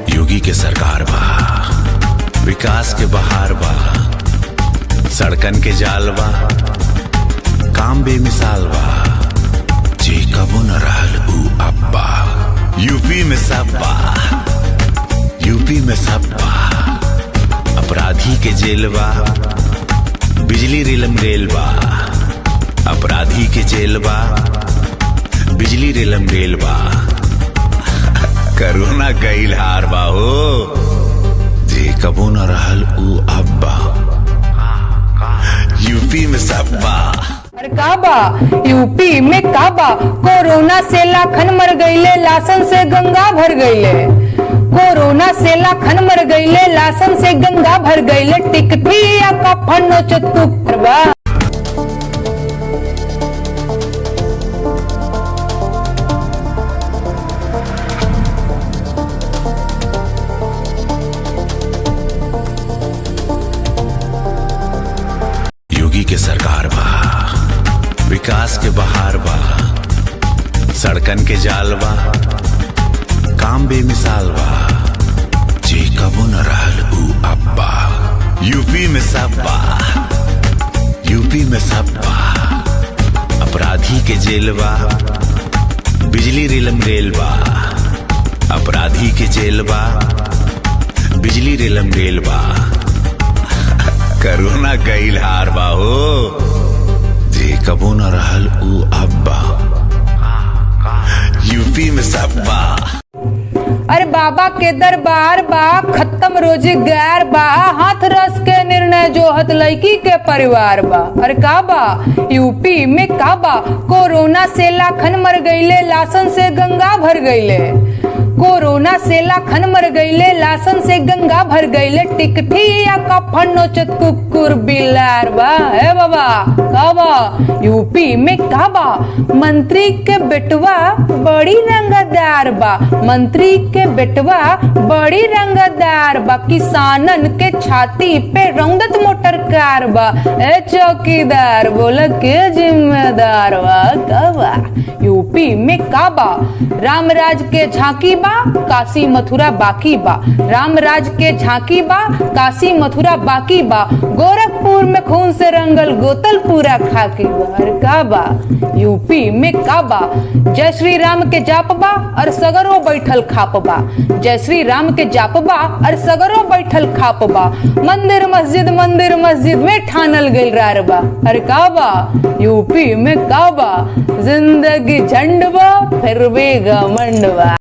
योगी के सरकार बा, विकास के बहार बा, सड़कन के जाल बा, काम बेमिसाल बा, जे कबो न रहल ऊ अब्बा। यूपी में सब बा, यूपी में सब बा, अपराधी के जेल बा, बिजली रिलम रेल बा, अपराधी के जेल बा, बिजली रिलम रेल बा। करोना गईल हार बा हो, जे कबो न रहल ऊ अब्बा। यूपी में सब बा। अरे काबा यूपी में काबा, कोरोना से लाखन मर गईले, लासन से गंगा भर गईले। कोरोना से लाखन मर गईले, लासन से गंगा भर गईले। टिकटिया का फन्नो चतुकरबा। योगी के सरकार बा, विकास के बहार बा, सड़कन के जाल बा, काम बेमिसाल बा, जे कबो न रहल ऊ अब्बा। यूपी में सब बा, यूपी में सब बा, अपराधी के जेल बा, बिजली रिलम रेल बा, अपराधी के जेल बा, बिजली रिलम रेल बा। करोना गईल हार बा हो, जे कबो न रहल ऊ अब्बा। यूपी में सब बा। अरे बाबा के दरबार बा, खत्म रोजगार बा, हाथ रस के निर्णय जोहत लड़की के परिवार बा। अरे काबा यूपी में काबा, कोरोना से लाखन मर गईले, लासन से गंगा भर गईले। कोरोना से लाखन मर गईले, लासन से गंगा भर गईले। टिकटिया का फन्नो चतुकुर बिलार बा। है बाबा काबा यूपी में काबा, मंत्री के बेटवा बड़ी रंगदार बा, मंत्री के बेटवा बड़ी रंगदार बा। किसानन के छाती पे रौंदत मोटर कार बा। ए चौकीदार बोला के जिम्मेदार बा। काबा यूपी में काबा, रामराज के झांकी बा, काशी मथुरा बाकी बा। रामराज के झांकी बा, काशी मथुरा बाकी बा। गोरखपुर में खून से रंगल गोतल पूरा खाकी बा। अरे काबा यूपी में काबा, जय श्री राम के जाप बा और सगरो बैठल खाप बा। जय श्री राम के जाप बा और सगरो बैठल खाप बा। मंदिर मस्जिद में ठानल गइल रार बा। अरे काबा यूपी में काबा, जिंदगी झंड बा फिर भी घमंड बा।